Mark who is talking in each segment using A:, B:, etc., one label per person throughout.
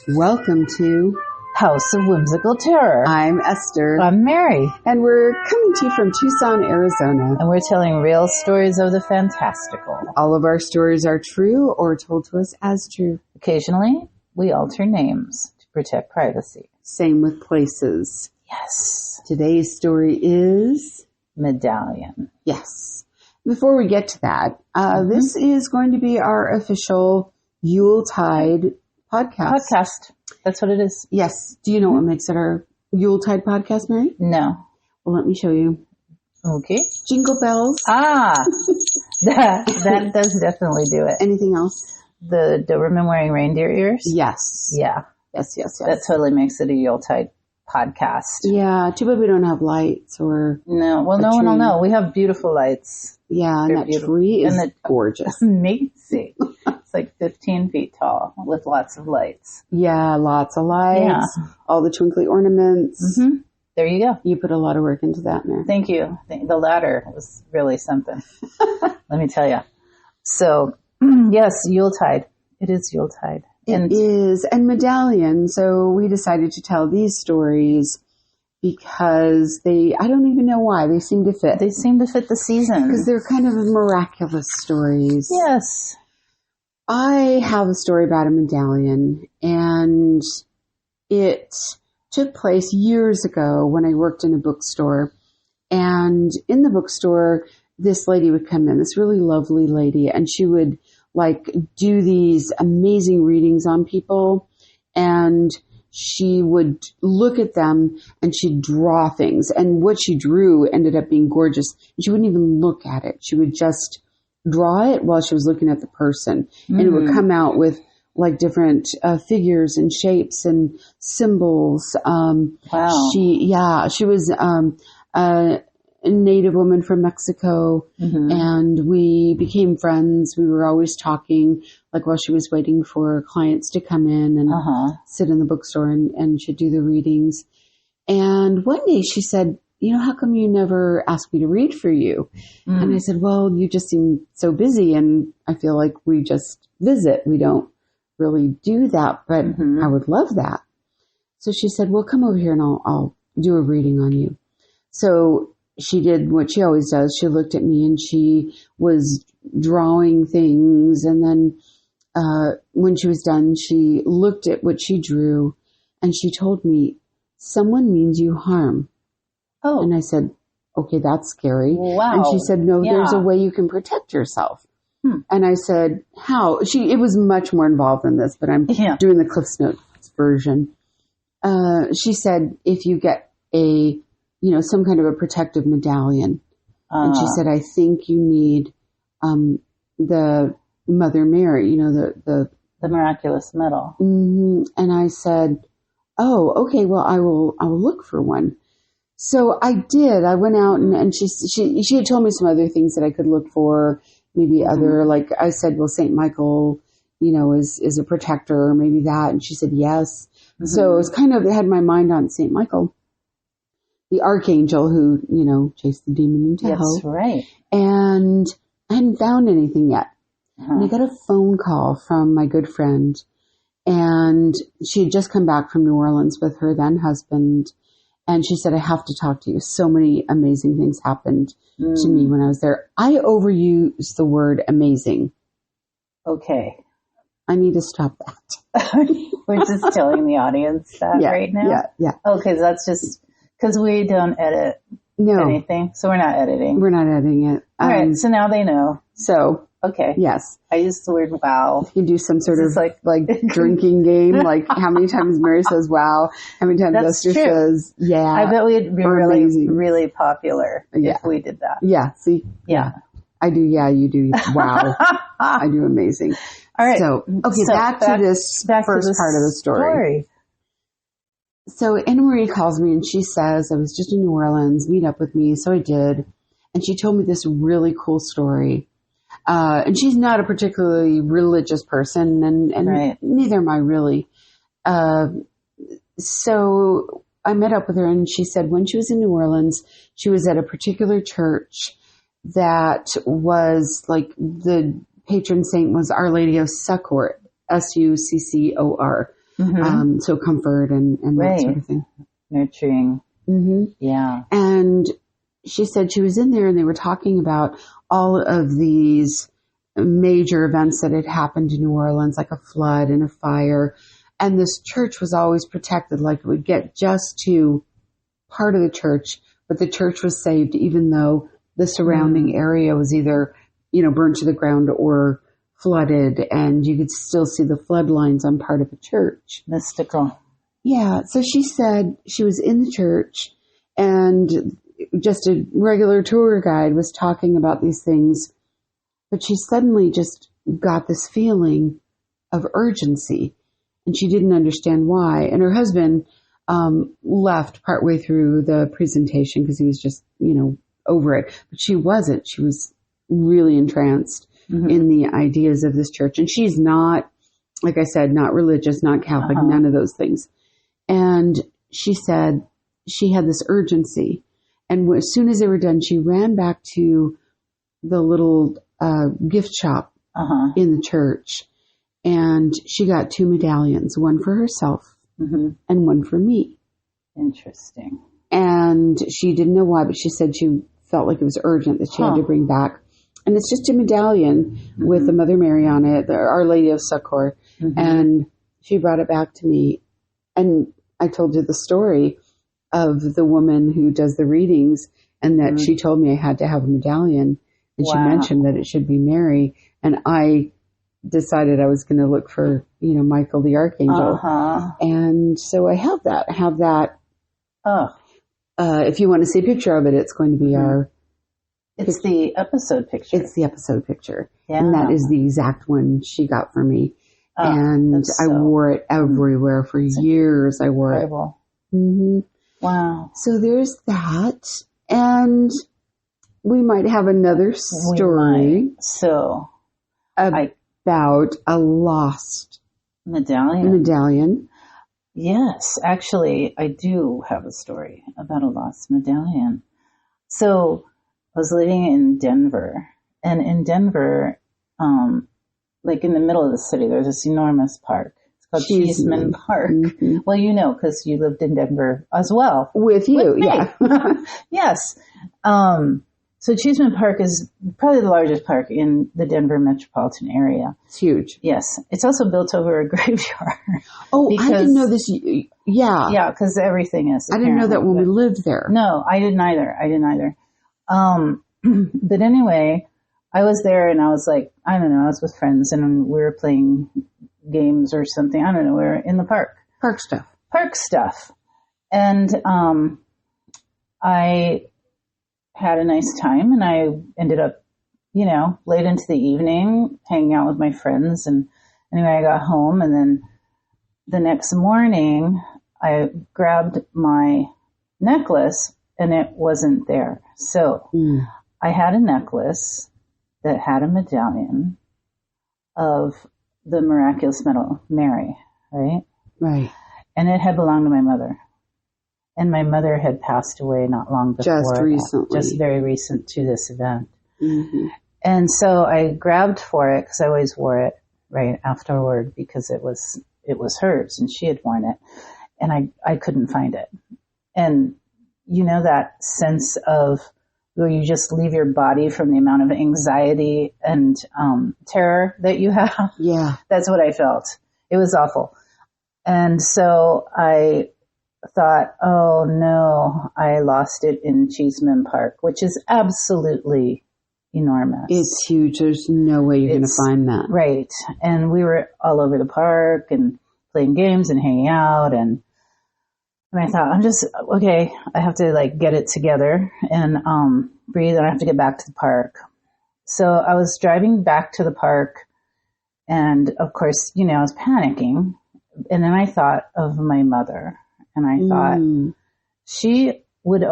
A: Welcome to
B: House of Whimsical Terror.
A: I'm Esther.
B: I'm Mary.
A: And we're coming to you from Tucson, Arizona.
B: And we're telling real stories of the fantastical.
A: All of our stories are true or told to us as true.
B: Occasionally, we alter names to protect privacy.
A: Same with places.
B: Yes.
A: Today's story is...
B: Medallion.
A: Yes. Before we get to that, this is going to be our official Yuletide podcast.
B: That's what it is.
A: Yes. Do you know what makes it our Yuletide podcast, Mary?
B: No.
A: Well, let me show you.
B: Okay.
A: Jingle bells.
B: That does definitely do it.
A: Anything else?
B: The Doberman wearing reindeer ears?
A: Yes.
B: Yeah.
A: Yes.
B: That totally makes it a Yuletide podcast.
A: Yeah. Too bad we don't have lights or...
B: No. Well, no one will know. We have beautiful lights.
A: Yeah, and that tree is gorgeous.
B: Amazing. It's like 15 feet tall with lots of lights.
A: Yeah, lots of lights. Yeah. All the twinkly ornaments.
B: Mm-hmm. There you go.
A: You put a lot of work into that, Mary.
B: Thank you. The ladder was really something. Let me tell you. So, yes, Yuletide. It is Yuletide.
A: It is. And Medallion. So we decided to tell these stories because I don't even know why, they seem to fit.
B: They seem to fit the season.
A: Because they're kind of miraculous stories.
B: Yes.
A: I have a story about a medallion, and it took place years ago when I worked in a bookstore. And in the bookstore, this lady would come in, this really lovely lady, and she would do these amazing readings on people, and she would look at them and she'd draw things. And what she drew ended up being gorgeous. She wouldn't even look at it. She would just draw it while she was looking at the person. And it would come out with different figures and shapes and symbols.
B: Wow.
A: She was a Native woman from Mexico, and we became friends. We were always talking, while she was waiting for clients to come in and sit in the bookstore, and she'd do the readings. And one day she said, how come you never ask me to read for you? And I said, well, you just seem so busy, and I feel like we just visit. We don't really do that, but I would love that. So she said, well, come over here and I'll do a reading on you. So she did what she always does. She looked at me and she was drawing things. And then when she was done, she looked at what she drew and she told me, someone means you harm. Oh. And I said, okay, that's scary.
B: Wow.
A: And she said, no, there's a way you can protect yourself. And I said, how? It was much more involved than this, but I'm doing the Cliff's Notes version. She said, if you get some kind of a protective medallion. And she said, I think you need the Mother Mary, the
B: miraculous medal.
A: And I said, oh, okay, well, I will look for one. So I did. I went out and she had told me some other things that I could look for, maybe other, I said, well, St. Michael, is a protector, or maybe that. And she said, yes. So it was it had my mind on St. Michael, the archangel who, chased the demon into hell.
B: That's right.
A: And I hadn't found anything yet. And I got a phone call from my good friend, and she had just come back from New Orleans with her then husband. And she said, I have to talk to you. So many amazing things happened to me when I was there. I overused the word amazing.
B: Okay.
A: I need to stop that.
B: We're just telling the audience that right now?
A: Yeah.
B: Okay, that's just... Because we don't edit anything, so we're not editing.
A: We're not editing it.
B: All right, so now they know.
A: So,
B: okay.
A: Yes.
B: I used the word wow.
A: You can do some sort of drinking game, how many times Mary says wow, how many times Esther says yeah.
B: I bet we'd be really, really popular if we did that.
A: Yeah, see?
B: Yeah.
A: I do, you do wow. I do amazing.
B: All right.
A: So, back to this first part of the story. So Anna Marie calls me and she says, I was just in New Orleans, meet up with me. So I did. And she told me this really cool story. And she's not a particularly religious person, and neither am I really. So I met up with her and she said when she was in New Orleans, she was at a particular church that was the patron saint was Our Lady of Succor, Succor. So comfort and that sort of thing.
B: Nurturing. Yeah.
A: And she said she was in there and they were talking about all of these major events that had happened in New Orleans, like a flood and a fire. And this church was always protected, like it would get just to part of the church, but the church was saved even though the surrounding area was either, burned to the ground or flooded, and you could still see the flood lines on part of the church.
B: Mystical.
A: Yeah. So she said she was in the church and just a regular tour guide was talking about these things, but she suddenly just got this feeling of urgency and she didn't understand why. And her husband left partway through the presentation because he was just, over it. But she wasn't. She was really entranced in the ideas of this church. And she's not, like I said, not religious, not Catholic, none of those things. And she said she had this urgency. And as soon as they were done, she ran back to the little gift shop in the church. And she got 2 medallions, one for herself and one for me.
B: Interesting.
A: And she didn't know why, but she said she felt like it was urgent that she had to bring back. And it's just a medallion with the Mother Mary on it, Our Lady of Succor. And she brought it back to me. And I told you the story of the woman who does the readings and that she told me I had to have a medallion. And she mentioned that it should be Mary. And I decided I was going to look for, Michael the Archangel. And so I have that. I have that. If you want to see a picture of it, it's going to be our...
B: It's the episode picture.
A: It's the episode picture. Yeah. And that is the exact one she got for me. And I wore it everywhere for years. I wore
B: incredible.
A: It.
B: Wow.
A: So there's that. And we might have another story.
B: So
A: about a lost
B: medallion. Yes, actually, I do have a story about a lost medallion. So I was living in Denver, and in Denver, like in the middle of the city, there's this enormous park. It's called Cheeseman Park. Well, because you lived in Denver as well.
A: With you, yeah.
B: Yes. So Cheeseman Park is probably the largest park in the Denver metropolitan area.
A: It's huge.
B: Yes. It's also built over a graveyard.
A: Oh, I didn't know this. Yeah.
B: Yeah, because everything is.
A: I didn't know that when we lived there.
B: No, I didn't either. But anyway, I was there and I was like, I don't know, I was with friends and we were playing games or something. I don't know, we were in the park.
A: Park stuff.
B: And I had a nice time and I ended up, late into the evening hanging out with my friends. And anyway, I got home and then the next morning I grabbed my necklace and it wasn't there. So I had a necklace that had a medallion of the miraculous medal Mary, right?
A: Right.
B: And it had belonged to my mother. And my mother had passed away not long before.
A: Just recently.
B: Just very recent to this event. And so I grabbed for it because I always wore it right afterward because it was hers and she had worn it. And I couldn't find it. And that sense of where you just leave your body from the amount of anxiety and terror that you have.
A: Yeah.
B: That's what I felt. It was awful. And so I thought, oh no, I lost it in Cheeseman Park, which is absolutely enormous.
A: It's huge. There's no way you're going to find that.
B: Right. And we were all over the park and playing games and hanging out and I thought, I have to get it together and breathe and I have to get back to the park. So I was driving back to the park and of course, I was panicking. And then I thought of my mother and I thought she would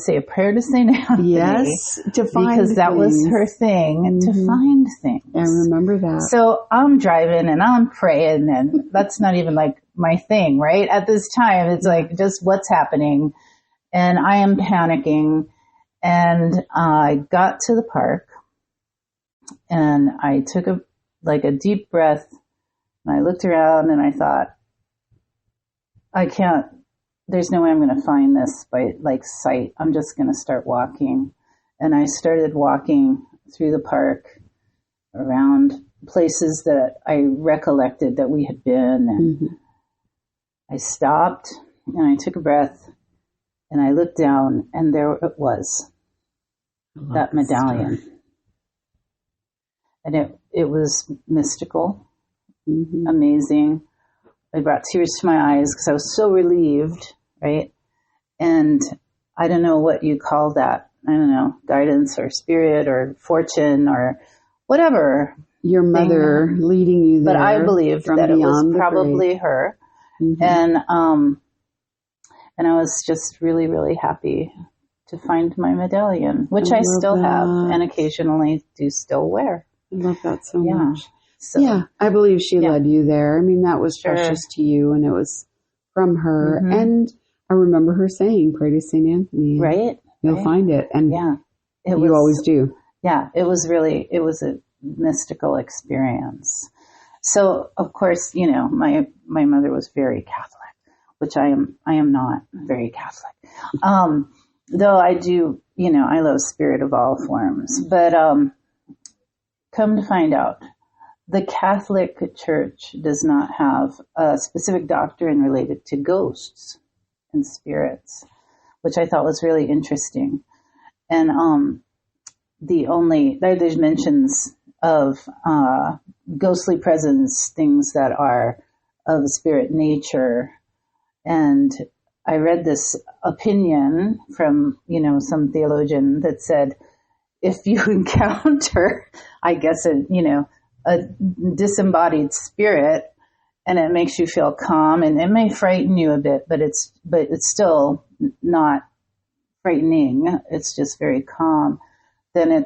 B: say a prayer to St. Anthony.
A: Yes, to find
B: because that was her thing, to find things.
A: I remember that.
B: So I'm driving and I'm praying and that's not even my thing, right? At this time, it's just what's happening. And I am panicking. And I got to the park and I took a deep breath And I looked around and I thought, there's no way I'm going to find this by like sight. I'm just going to start walking. And I started walking through the park around places that I recollected that we had been. And I stopped and I took a breath and I looked down and there it was, that medallion.
A: Story.
B: And it was mystical, amazing. It brought tears to my eyes because I was so relieved, right? And I don't know what you call that. I don't know, guidance or spirit or fortune or whatever.
A: Your mother leading you there.
B: But I believed that it was probably her. And I was just really, really happy to find my medallion, which I still have and occasionally do still wear.
A: I love that so much.
B: So,
A: yeah, I believe she led you there. I mean, that was precious to you, and it was from her. And I remember her saying, pray to St. Anthony.
B: Right.
A: You'll find it. And you always do.
B: Yeah, it was a mystical experience. So, of course, you know, my mother was very Catholic, which I am not very Catholic. Though I do, you know, I love spirit of all forms. But come to find out, the Catholic Church does not have a specific doctrine related to ghosts and spirits, which I thought was really interesting. And there's mentions of ghostly presence, things that are of spirit nature. And I read this opinion from, you know, some theologian that said, if you encounter, I guess, a disembodied spirit, and it makes you feel calm, and it may frighten you a bit, but it's still not frightening. It's just very calm. Then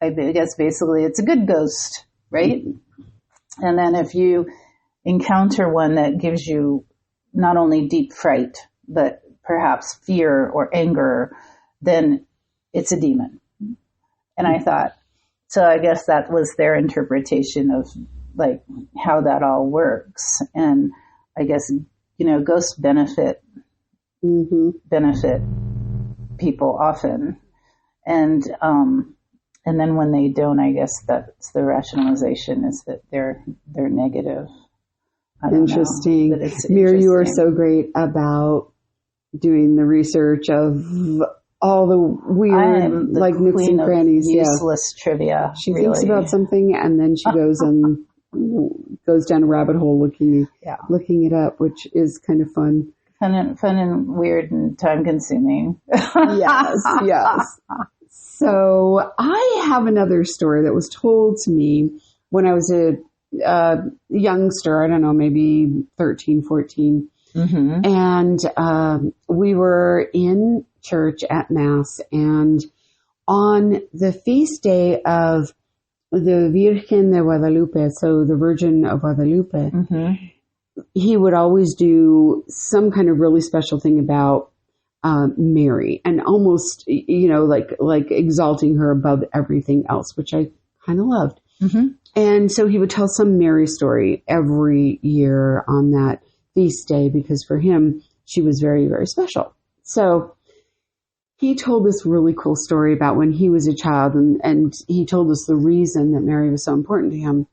B: I guess basically it's a good ghost, right? And then if you encounter one that gives you not only deep fright, but perhaps fear or anger, then it's a demon. And I thought, so I guess that was their interpretation of like how that all works. And I guess, you know, ghosts benefit people often. And then when they don't, I guess that's the rationalization is that they're negative.
A: Interesting. Mir, you are so great about doing the research of all the weird, like nooks and crannies.
B: Useless trivia.
A: She thinks about something and then she goes and goes down a rabbit hole looking it up, which is kind of fun.
B: Fun and weird and time consuming.
A: Yes. So I have another story that was told to me when I was a youngster. I don't know, maybe 13, 14. And we were in church at Mass, and on the feast day of the Virgen de Guadalupe, so the Virgin of Guadalupe, he would always do some kind of really special thing about Mary, and almost, you know, like exalting her above everything else, which I kind of loved. And so he would tell some Mary story every year on that feast day, because for him, she was very, very special. So he told this really cool story about when he was a child, and he told us the reason that Mary was so important to him.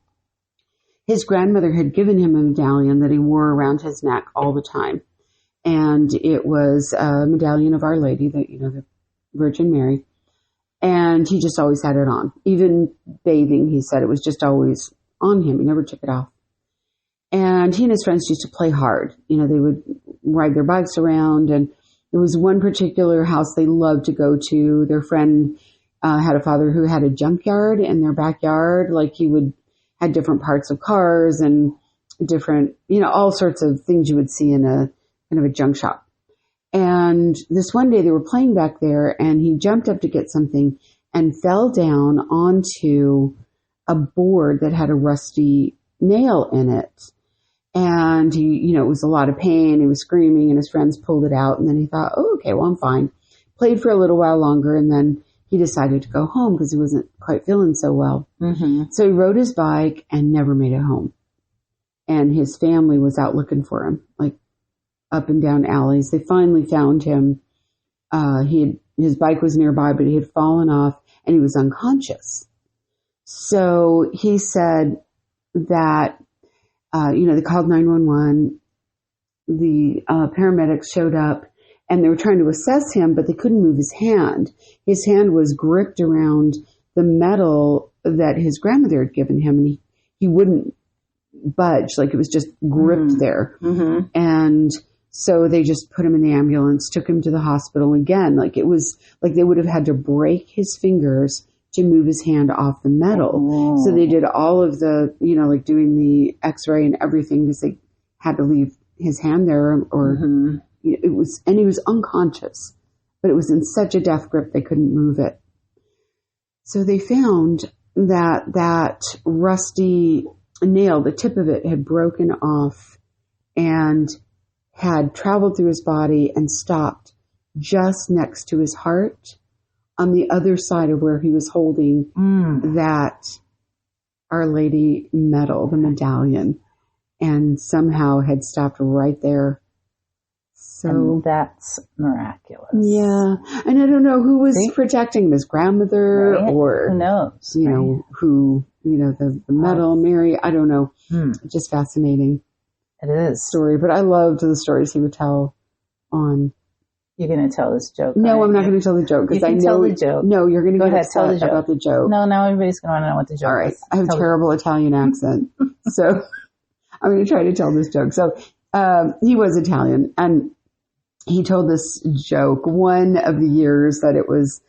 A: His grandmother had given him a medallion that he wore around his neck all the time. And it was a medallion of Our Lady, the Virgin Mary. And he just always had it on. Even bathing, he said it was just always on him. He never took it off. And he and his friends used to play hard. You know, they would ride their bikes around, and there was one particular house they loved to go to. Their friend had a father who had a junkyard in their backyard. Like had different parts of cars and different, you know, all sorts of things you would see in a kind of a junk shop. And this one day they were playing back there, and he jumped up to get something and fell down onto a board that had a rusty nail in it. And he, you know, it was a lot of pain. He was screaming, and his friends pulled it out. And then he thought, oh, okay, well, I'm fine. Played for a little while longer, and then he decided to go home because he wasn't quite feeling so well. So he rode his bike and never made it home. and his family was out looking for him, like up and down alleys. They finally found him. His bike was nearby, but he had fallen off and he was unconscious. So he said that, they called 911. The paramedics showed up and they were trying to assess him, but they couldn't move his hand. His hand was gripped around the medal that his grandmother had given him, and he wouldn't budge. Like, it was just gripped there. Mm-hmm. And so they just put him in the ambulance, took him to the hospital again. Like, it was like they would have had to break his fingers to move his hand off the medal. Oh. So they did all of the, like doing the x-ray and everything, because they had to leave his hand there, or mm-hmm. He was unconscious, but it was in such a death grip they couldn't move it. So they found that rusty nail, the tip of it had broken off and had traveled through his body and stopped just next to his heart on the other side of where he was holding that Our Lady medal, the medallion, and somehow had stopped right there. So
B: and that's miraculous.
A: Yeah. And I don't know who was protecting him, his grandmother, right? Or
B: who knows?
A: The medal, Mary, I don't know. Just fascinating.
B: It is.
A: Story. But I loved the stories he would tell on.
B: You're going to tell this joke.
A: No, I'm not going to tell the joke, because I know.
B: Tell the joke.
A: No, you're going to get
B: tell the
A: upset about the joke.
B: No, now everybody's going to want to know what the joke is.
A: All right. I have a terrible Italian accent. So I'm going to try to tell this joke. So he was Italian, and he told this joke one of the years that it was,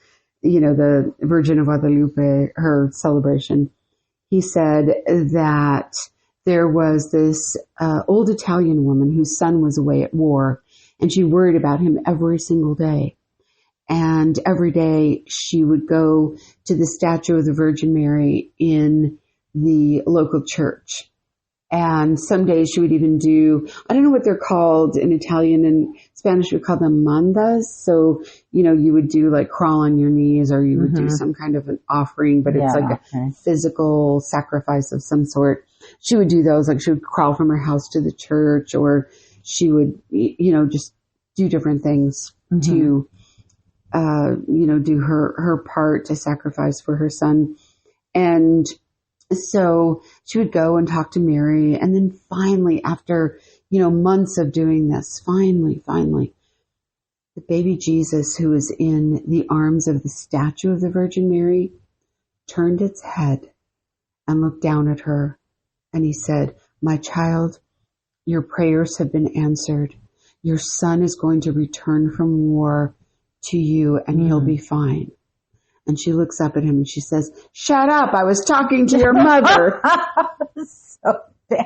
A: the Virgin of Guadalupe, her celebration. He said that there was this old Italian woman whose son was away at war, and she worried about him every single day. And every day she would go to the statue of the Virgin Mary in the local church. And some days she would even do, I don't know what they're called in Italian, and Spanish we call them mandas. So, you would do like crawl on your knees, or you would do some kind of an offering, but it's like a physical sacrifice of some sort. She would do those, like she would crawl from her house to the church, or she would, just do different things to, do her part to sacrifice for her son. And so she would go and talk to Mary. And then finally, after, months of doing this, finally, the baby Jesus, who was in the arms of the statue of the Virgin Mary, turned its head and looked down at her. And he said, "My child, your prayers have been answered. Your son is going to return from war to you, and he'll be fine." And she looks up at him and she says, "Shut up. I was talking to your mother."
B: So bad.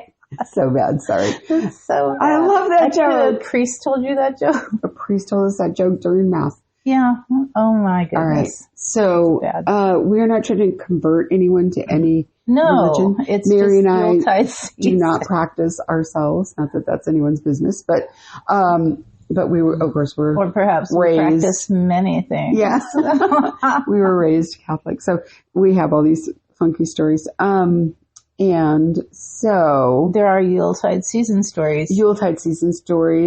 A: So bad. Sorry.
B: So bad.
A: I love that joke.
B: A priest told you that joke?
A: A priest told us that joke during Mass.
B: Yeah. Oh my goodness.
A: All right. So, we're not trying to convert anyone to any religion.
B: It's
A: Mary
B: just
A: and I
B: Yuletide season.
A: Do not practice ourselves. Not that that's anyone's business, but we were, of course,
B: or perhaps we practice many things.
A: Yes. We were raised Catholic. So we have all these funky stories. And so
B: there are Yuletide season stories.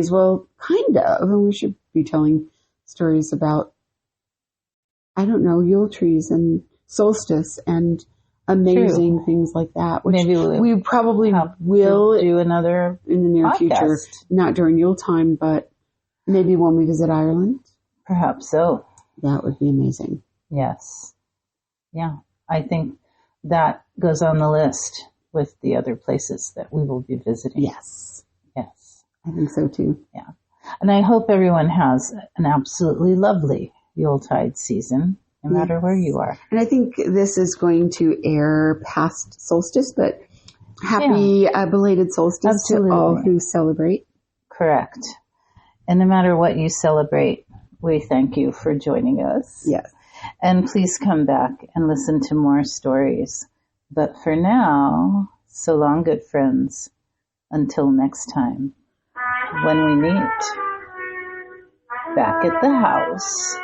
A: Well, kind of. And we should be telling stories about, I don't know, Yule trees and solstice and amazing things like that. Which maybe we probably will
B: do another
A: in the near future. Not during Yule time, but maybe when we visit Ireland.
B: Perhaps so.
A: That would be amazing.
B: Yes. Yeah. I think that goes on the list with the other places that we will be visiting.
A: Yes. I think so too.
B: Yeah. And I hope everyone has an absolutely lovely Yuletide season, no matter where you are.
A: And I think this is going to air past solstice, but happy belated solstice to all who celebrate.
B: Correct. And no matter what you celebrate, we thank you for joining us.
A: Yes.
B: And please come back and listen to more stories. But for now, so long, good friends. Until next time, when we meet back at the house.